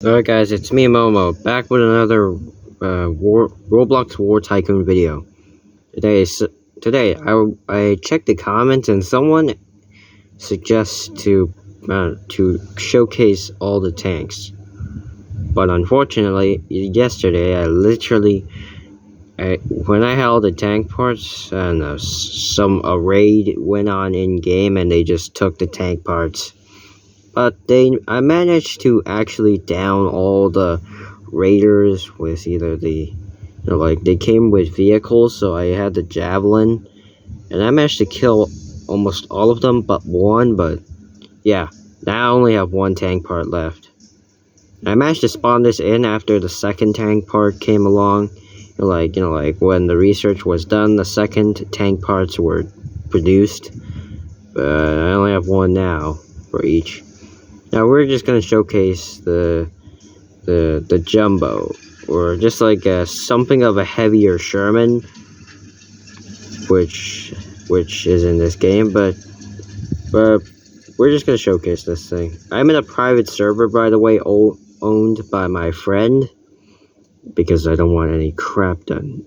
Alright guys, it's me Momo, back with another Roblox War Tycoon video. Today I checked the comments and someone suggests to showcase all the tanks. But unfortunately, yesterday when I had all the tank parts and a raid went on in game and they just took the tank parts. But I managed to actually down all the raiders with either they came with vehicles, so I had the javelin, and I managed to kill almost all of them but one. But yeah, now I only have one tank part left. I managed to spawn this in after the second tank part came along. Like when the research was done, the second tank parts were produced. But I only have one now for each. Now we're just gonna showcase the jumbo, or just like something of a heavier Sherman, which is in this game, but we're just gonna showcase this thing. I'm in a private server, by the way, owned by my friend, because I don't want any crap done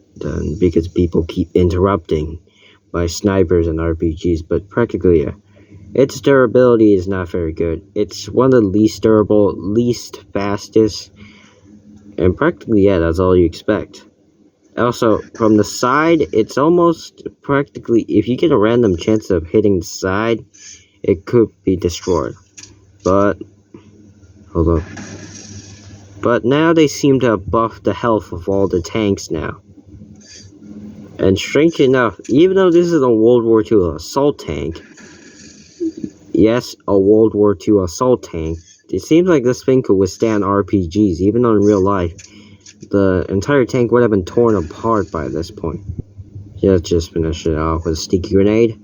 because people keep interrupting my snipers and RPGs. But practically, yeah. Its durability is not very good. It's one of the least durable, least fastest, and practically, yeah, that's all you expect. Also, from the side, it's almost practically, if you get a random chance of hitting the side, it could be destroyed. But, hold on. But now they seem to have buffed the health of all the tanks now. And strange enough, even though this is a World War II assault tank, yes, a World War II assault tank, it seems like this thing could withstand RPGs, even though in real life, the entire tank would have been torn apart by this point. Yeah, let's just finish it off with a sticky grenade.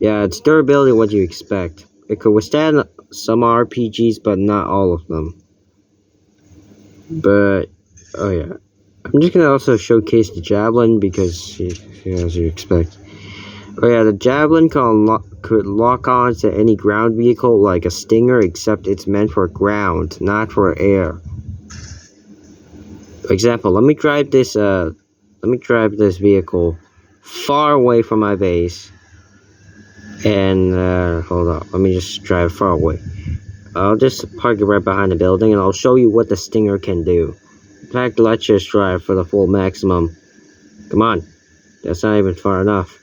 Yeah, its durability, what you expect. It could withstand some RPGs, but not all of them. But, oh yeah. I'm just gonna also showcase the javelin, because, as you expect. Oh yeah, the javelin could lock on to any ground vehicle like a Stinger, except it's meant for ground, not for air. For example, let me drive this vehicle far away from my base, and hold on, let me just drive far away. I'll just park it right behind the building, and I'll show you what the Stinger can do. In fact, let's just drive for the full maximum. Come on, that's not even far enough.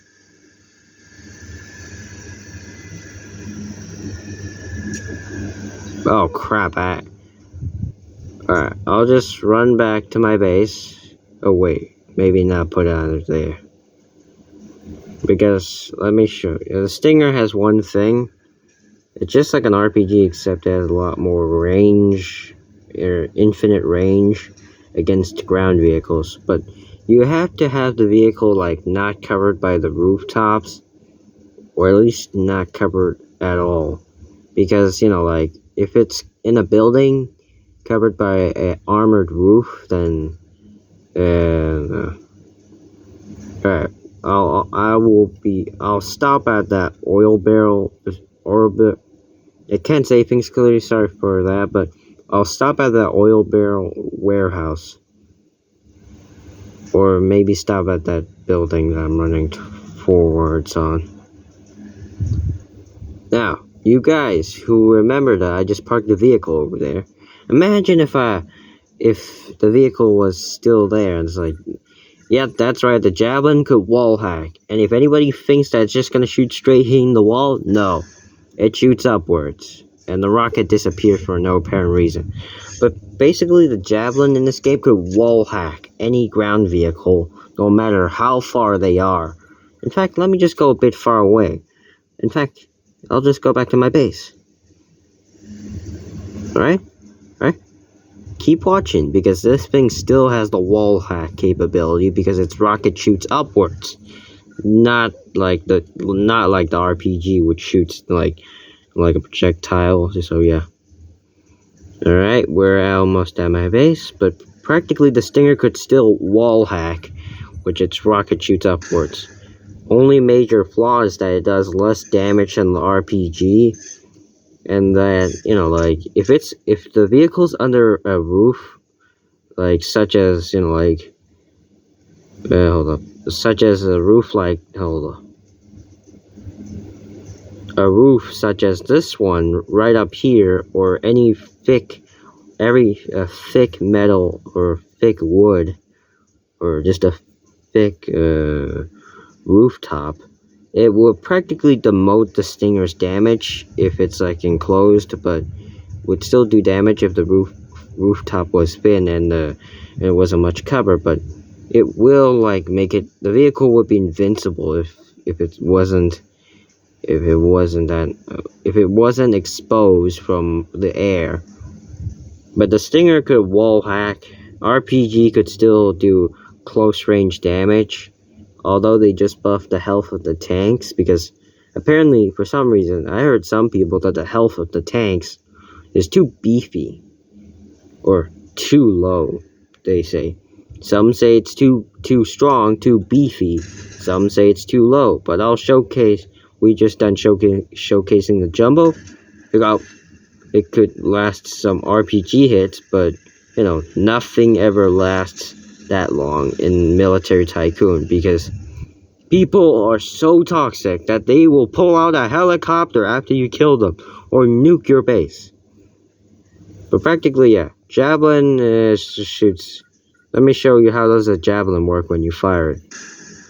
Oh crap, alright, I'll just run back to my base. Oh wait, maybe not put it on there. Because, let me show you. The Stinger has one thing. It's just like an RPG, except it has a lot more range, or infinite range, against ground vehicles. But you have to have the vehicle, like, not covered by the rooftops, or at least not covered at all. Because, like, if it's in a building covered by an armored roof, then alright, I'll stop at that oil barrel, I can't say things clearly, sorry for that, but I'll stop at that oil barrel warehouse, or maybe stop at that building that I'm running forwards on. Now, you guys who remember that I just parked the vehicle over there, imagine if the vehicle was still there, and it's like, yeah, that's right, the javelin could wall hack, and if anybody thinks that it's just gonna shoot straight hitting the wall, no, it shoots upwards, and the rocket disappears for no apparent reason. But basically, the javelin in this game could wall hack any ground vehicle, no matter how far they are. In fact, let me just go a bit far away. In fact, I'll just go back to my base. Alright? Keep watching, because this thing still has the wall hack capability, because its rocket shoots upwards. Not like the RPG, which shoots like a projectile. So yeah. Alright, we're almost at my base, but practically the Stinger could still wall hack, which its rocket shoots upwards. Only major flaw is that it does less damage than the RPG, and that like if the vehicle's under a roof, like such as hold up, such as a roof, like hold up, a roof such as this one right up here, or any thick metal or thick wood, or just a thick rooftop, it will practically demote the Stinger's damage if it's like enclosed, but would still do damage if the rooftop was thin and it wasn't much cover. But it will like make it, the vehicle would be invincible if it wasn't exposed from the air. But the Stinger could wall hack. RPG could still do close range damage, although they just buffed the health of the tanks, because apparently for some reason I heard some people that the health of the tanks is too beefy or too low, they say. Some say it's too strong, too beefy. Some say it's too low. But I'll showcase. We just done showcasing the Jumbo. It could last some RPG hits, but nothing ever lasts that long in Military Tycoon, because people are so toxic that they will pull out a helicopter after you kill them or nuke your base. But practically, yeah, Javelin shoots. Let me show you how does a Javelin work when you fire it.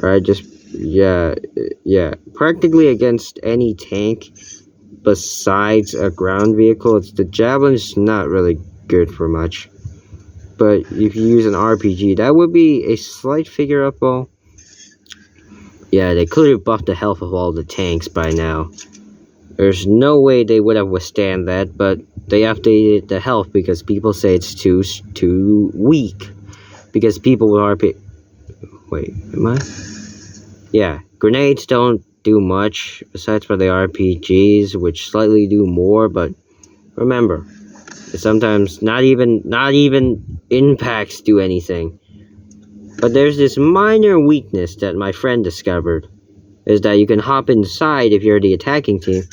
Alright, yeah. Practically against any tank besides a ground vehicle, the Javelin's not really good for much. But if you use an RPG, that would be a slight figure up ball. Yeah, they could have buffed the health of all the tanks by now. There's no way they would have withstand that, but they updated the health because people say it's too weak. Because people with RP... Wait, am I? Yeah, grenades don't do much, besides for the RPGs, which slightly do more, but remember, sometimes not even impacts do anything. But there's this minor weakness that my friend discovered, is that you can hop inside if you're the attacking team,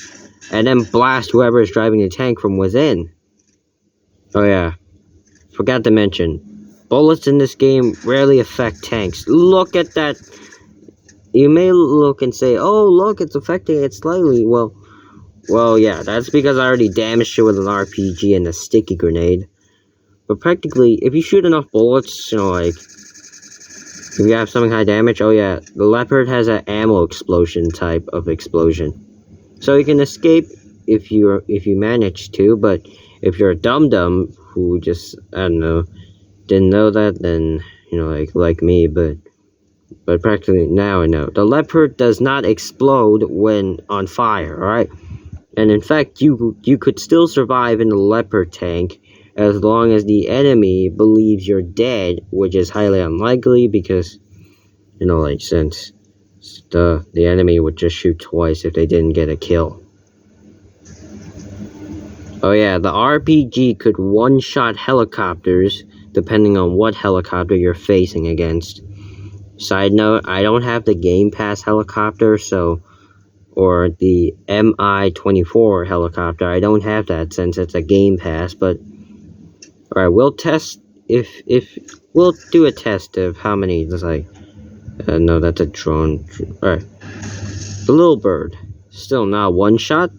and then blast whoever is driving the tank from within. Oh yeah, forgot to mention, bullets in this game rarely affect tanks. Look at that. You may look and say, oh look, it's affecting it slightly. Well yeah, that's because I already damaged it with an RPG and a sticky grenade. But practically, if you shoot enough bullets, like, if you have something high damage, oh yeah, the Leopard has an ammo explosion type of explosion. So you can escape if you manage to, but if you're a dum-dum who just, I don't know, didn't know that, then, like me, but practically now I know. The Leopard does not explode when on fire, alright? And in fact, you could still survive in the Leopard tank as long as the enemy believes you're dead, which is highly unlikely because, since the enemy would just shoot twice if they didn't get a kill. Oh yeah, the RPG could one-shot helicopters depending on what helicopter you're facing against. Side note, I don't have the Game Pass helicopter, or the Mi-24 helicopter. I don't have that since it's a Game Pass, but alright, we'll test we'll do a test of how many, no, that's a drone. Alright. The little bird. Still not one shot?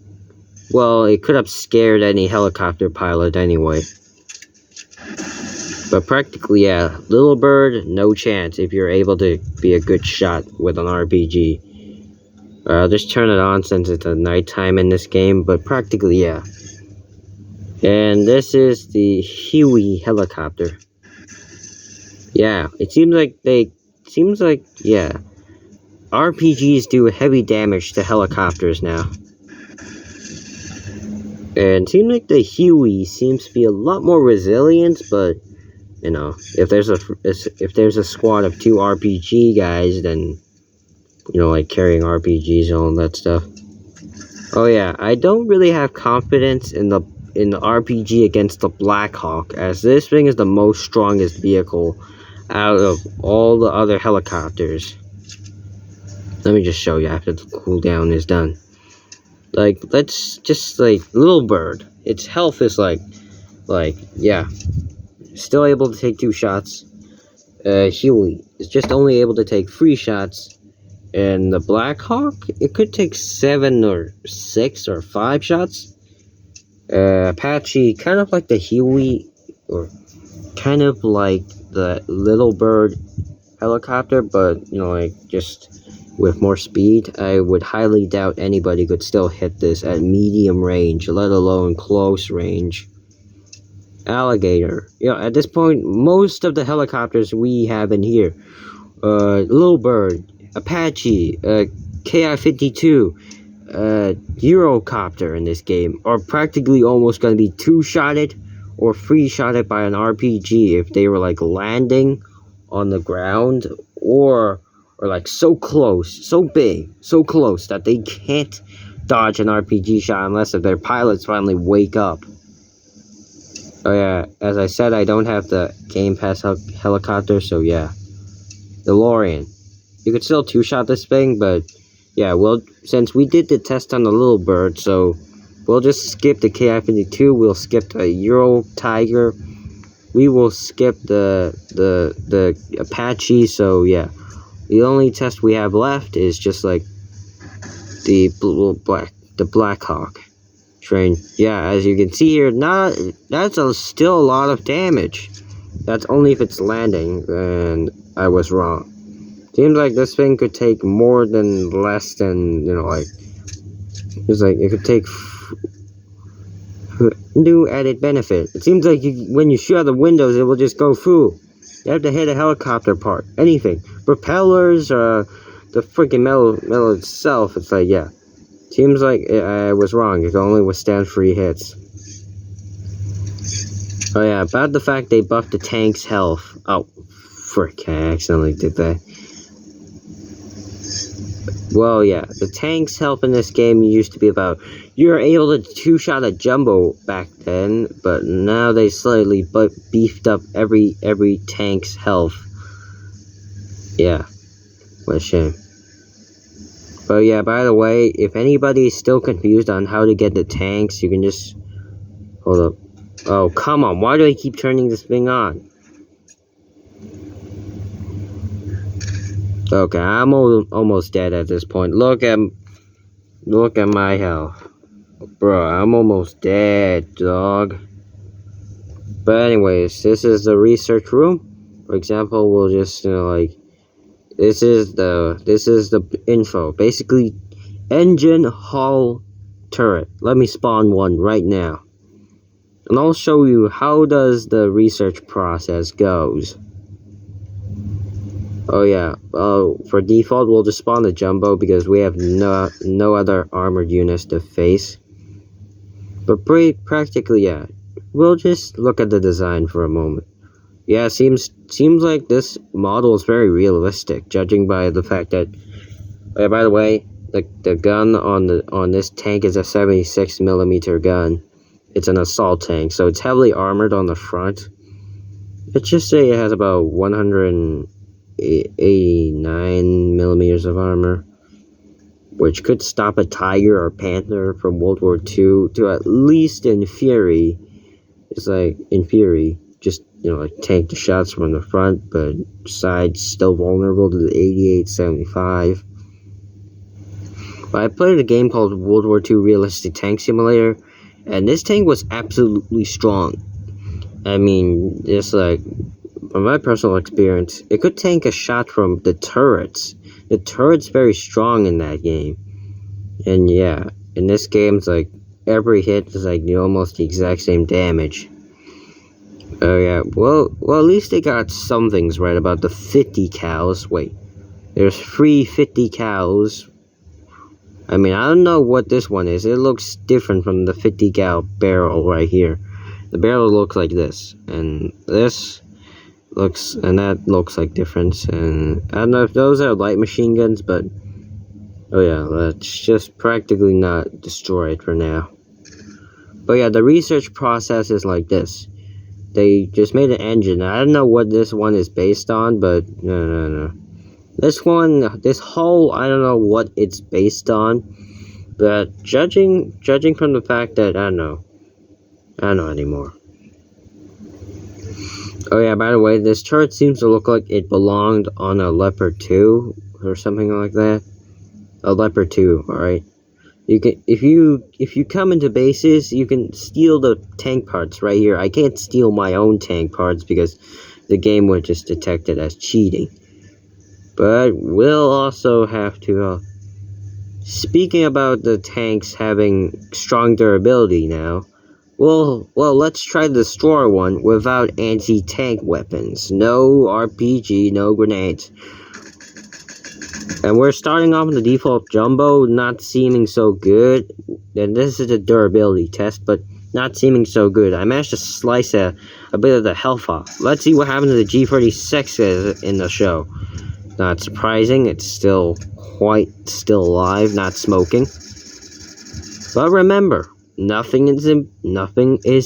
Well, it could have scared any helicopter pilot anyway. But practically, yeah, little bird, no chance if you're able to be a good shot with an RPG. I'll just turn it on since it's a nighttime in this game, but practically, yeah. And this is the Huey helicopter. Yeah, it seems like, yeah, RPGs do heavy damage to helicopters now. And it seems like the Huey seems to be a lot more resilient, but, if there's a squad of 2 RPG guys, then, carrying RPGs and all that stuff. Oh yeah, I don't really have confidence in the RPG against the Blackhawk, as this thing is the most strongest vehicle out of all the other helicopters. Let me just show you after the cooldown is done. Like, let's just, like, little bird. Its health is yeah, still able to take 2 shots. Huey is just only able to take 3 shots. And the Black Hawk, it could take 7 or 6 or 5 shots. Apache, kind of like the Huey, or kind of like the Little Bird helicopter, but, you know, like, just with more speed. I would highly doubt anybody could still hit this at medium range, let alone close range. Alligator. You know, at this point, most of the helicopters we have in here, Little Bird, Apache, KI-52, Eurocopter in this game are practically almost going to be 2-shotted or 3-shotted by an RPG if they were like landing on the ground or like so close, so big, so close that they can't dodge an RPG shot unless if their pilots finally wake up. Oh yeah, as I said, I don't have the Game Pass helicopter, so yeah. DeLorean. You could still 2-shot this thing, but yeah, well, since we did the test on the Little Bird, so we'll just skip the KI-52, we'll skip the Euro Tiger, we will skip the Apache, so yeah. The only test we have left is just like the Black Hawk train. Yeah, as you can see here, that's still a lot of damage. That's only if it's landing, and I was wrong. Seems like this thing could take more than less than, you know, like, it's like, it could take new added benefit. It seems like when you shoot out the windows, it will just go through. You have to hit a helicopter part, anything. Propellers, the freaking metal itself, it's like, yeah. Seems like I was wrong, it can only withstand 3 hits. Oh yeah, about the fact they buffed the tank's health. Oh, frick, I accidentally did that. Well, yeah, the tank's health in this game used to be about, you were able to 2-shot a jumbo back then, but now they slightly beefed up every tank's health. Yeah, what a shame. But yeah, by the way, if anybody's still confused on how to get the tanks, you can just, hold up. Oh, come on, why do I keep turning this thing on? Okay, I'm almost dead at this point. Look at my health. Bro, I'm almost dead, dog. But anyways, this is the research room. For example, we'll just, you know, like, this is the info. Basically, engine hull turret. Let me spawn one right now. And I'll show you how does the research process goes. Oh yeah, for default, we'll just spawn the jumbo because we have no other armored units to face. But practically, yeah, we'll just look at the design for a moment. Yeah, seems like this model is very realistic, judging by the fact that, by the way, the gun on this tank is a 76mm gun. It's an assault tank, so it's heavily armored on the front. Let's just say it has about 189mm of armor, which could stop a Tiger or Panther from World War II to at least in theory. It's like, in theory, just, you know, like, tank the shots from the front, but sides still vulnerable to the 88-75. But I played a game called World War II Realistic Tank Simulator, and this tank was absolutely strong. I mean, just like, from my personal experience, it could tank a shot from the turrets. The turret's very strong in that game. And yeah, in this game, it's like, every hit is like almost the exact same damage. Oh yeah, well, at least they got some things right about the 50 cals. Wait, there's 3 50 cals. I mean, I don't know what this one is. It looks different from the 50 cal barrel right here. The barrel looks like this, and this looks, and that looks like difference. And I don't know if those are light machine guns, but oh yeah, let's just practically not destroy it for now. But yeah, the research process is like this. They just made an engine. I don't know what this one is based on, but no. This hull, I don't know what it's based on, But judging from the fact that I don't know anymore. Oh yeah, by the way, this turret seems to look like it belonged on a Leopard 2 or something like that. A Leopard 2, alright? You can if you come into bases, you can steal the tank parts right here. I can't steal my own tank parts because the game would just detect it as cheating. But we'll also have to speaking about the tanks having strong durability now, well, let's try to destroy one without anti-tank weapons. No RPG, no grenades. And we're starting off with the default jumbo, not seeming so good. And this is a durability test, but not seeming so good. I managed to slice a bit of the health off. Let's see what happened to the G36 in the show. Not surprising, it's still alive, not smoking. But remember, nothing is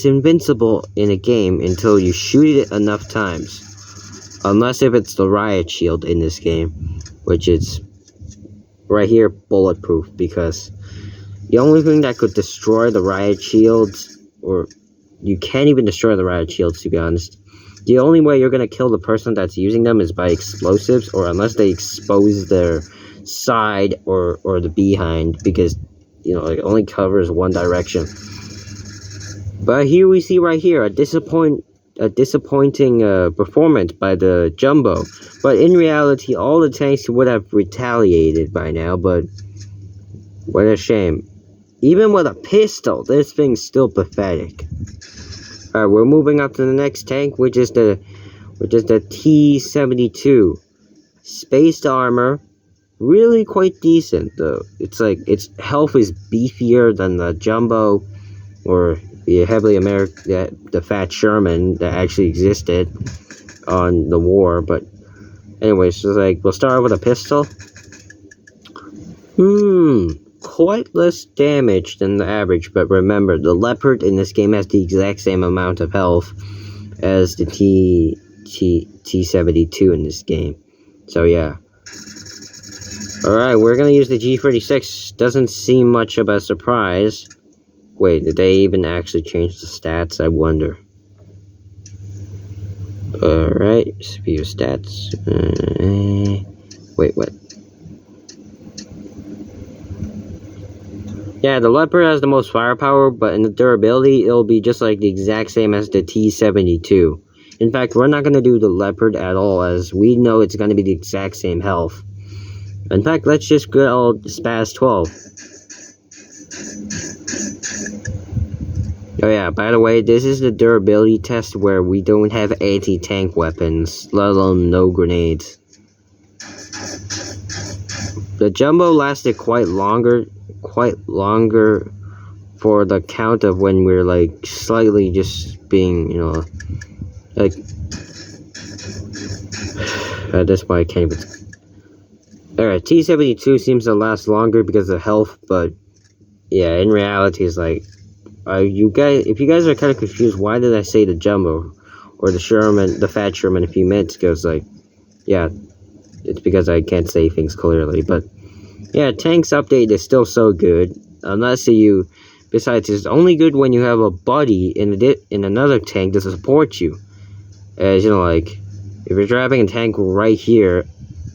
invincible in a game until you shoot it enough times. Unless if it's the riot shield in this game, which is right here bulletproof, because the only thing that could destroy the riot shields, or you can't even destroy the riot shields to be honest, the only way you're going to kill the person that's using them is by explosives, or unless they expose their side or the behind, because it only covers one direction. But here we see right here a disappointing performance by the jumbo. But in reality, all the tanks would have retaliated by now. But what a shame. Even with a pistol, this thing's still pathetic. Alright, we're moving up to the next tank, which is the T-72. Spaced armor. Really quite decent though. It's like its health is beefier than the jumbo or the the Fat Sherman that actually existed on the war. But anyways, so like we'll start with a pistol. Quite less damage than the average, but remember the Leopard in this game has the exact same amount of health as the T-72 in this game. So yeah. Alright, we're gonna use the G36. Doesn't seem much of a surprise. Wait, did they even actually change the stats? I wonder. Alright, CPU stats. Wait, what? Yeah, the Leopard has the most firepower, but in the durability, it'll be just like the exact same as the T-72. In fact, we're not gonna do the Leopard at all, as we know it's gonna be the exact same health. In fact, let's just go Spaz 12. Oh yeah, by the way, this is the durability test where we don't have anti-tank weapons, let alone no grenades. The jumbo lasted quite longer for the count of when we're like slightly just being, like at this point I can't even. Alright, T-72 seems to last longer because of health, but yeah, in reality, it's like, if you guys are kind of confused, why did I say the jumbo or the Sherman, the Fat Sherman a few minutes ago? It's like, yeah, it's because I can't say things clearly, but yeah, Tank's update is still so good, unless besides, it's only good when you have a buddy in another tank to support you, as like, if you're driving a tank right here,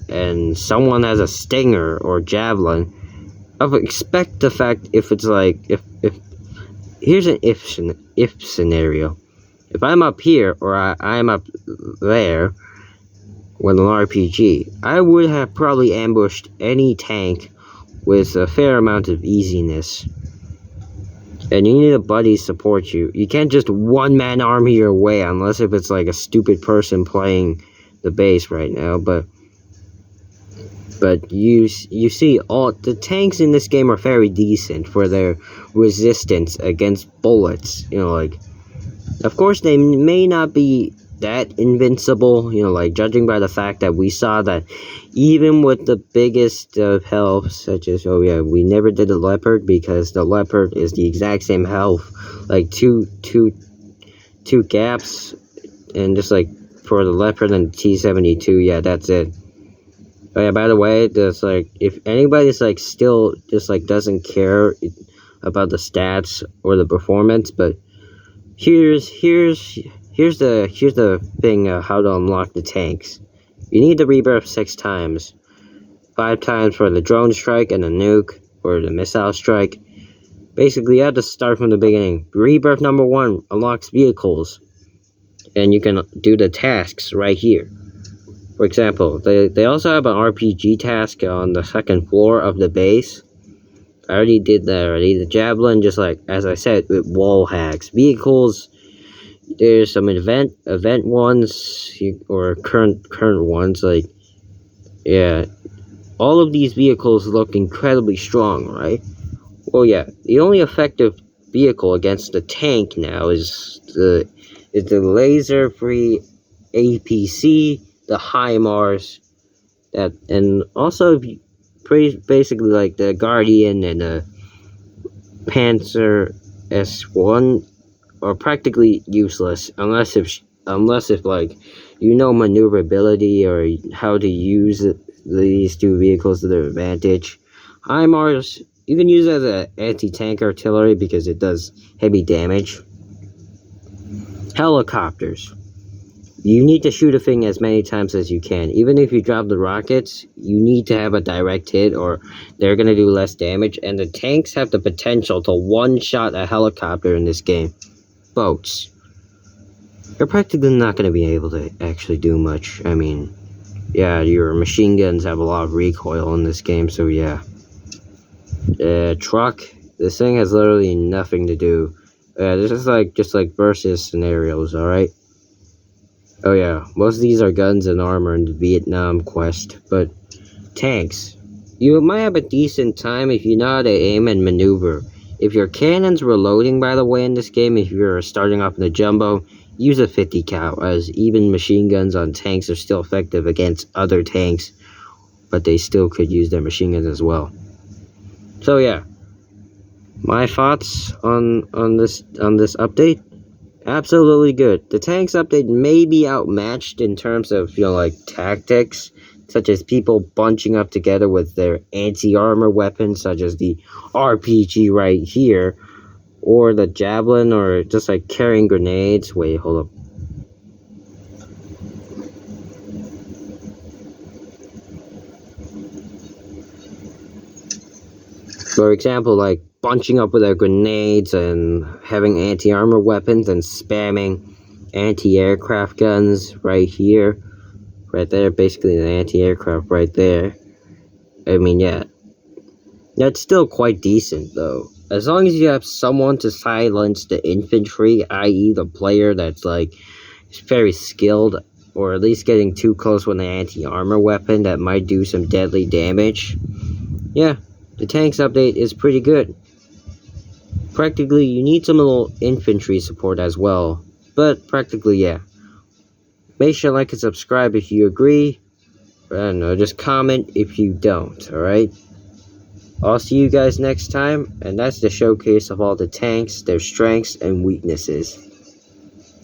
and someone has a stinger or javelin, I would expect the fact if it's like if here's an if scenario. If I'm up here or I'm up there with an RPG, I would have probably ambushed any tank with a fair amount of easiness. And you need a buddy to support you. You can't just one-man army your way unless if it's like a stupid person playing the base right now, but you see, all the tanks in this game are very decent for their resistance against bullets. Like, of course they may not be that invincible. Like judging by the fact that we saw that even with the biggest of health, such as we never did the Leopard because the Leopard is the exact same health, like two gaps, and just like for the Leopard and the T-72, yeah, that's it. Oh yeah, by the way, there's like, if anybody's like still just like doesn't care about the stats or the performance, but here's the thing, how to unlock the tanks. You need the rebirth 6 times. 5 times for the drone strike and the nuke, or the missile strike. Basically, you have to start from the beginning. Rebirth number 1 unlocks vehicles, and you can do the tasks right here. For example, they also have an RPG task on the 2nd floor of the base. I already did that already. The Javelin, just like, as I said, with wall hacks. Vehicles, there's some event ones, or current ones, like, yeah. All of these vehicles look incredibly strong, right? Well, yeah, the only effective vehicle against the tank now is the laser-free APC, the HIMARS, and also basically like the Guardian and the Panzer S1 are practically useless unless if like you know maneuverability or how to use these two vehicles to their advantage. HIMARS, you can use it as an anti-tank artillery because it does heavy damage. Helicopters. You need to shoot a thing as many times as you can. Even if you drop the rockets, you need to have a direct hit or they're going to do less damage. And the tanks have the potential to one-shot a helicopter in this game. Boats. You're practically not going to be able to actually do much. I mean, yeah, your machine guns have a lot of recoil in this game, so yeah. Truck. This thing has literally nothing to do. This is just like versus scenarios, alright? Oh yeah, most of these are guns and armor in the Vietnam quest, but tanks. You might have a decent time if you know how to aim and maneuver. If your cannon's reloading, by the way, in this game, if you're starting off in the jumbo, use a 50 cal, as even machine guns on tanks are still effective against other tanks, but they still could use their machine guns as well. So yeah, my thoughts on this update. Absolutely good. The tanks update may be outmatched in terms of, like, tactics, such as people bunching up together with their anti-armor weapons, such as the RPG right here, or the Javelin, or just, like, carrying grenades. Wait, hold up. For example, like, bunching up with their grenades and having anti-armor weapons and spamming anti-aircraft guns right here. Right there, basically an anti-aircraft right there. I mean, yeah. That's still quite decent, though. As long as you have someone to silence the infantry, i.e. the player that's, like, very skilled, or at least getting too close with an anti-armor weapon that might do some deadly damage. Yeah, the tanks update is pretty good. Practically, you need some little infantry support as well. But, practically, yeah. Make sure to like and subscribe if you agree. I don't know, just comment if you don't, alright? I'll see you guys next time, and that's the showcase of all the tanks, their strengths, and weaknesses.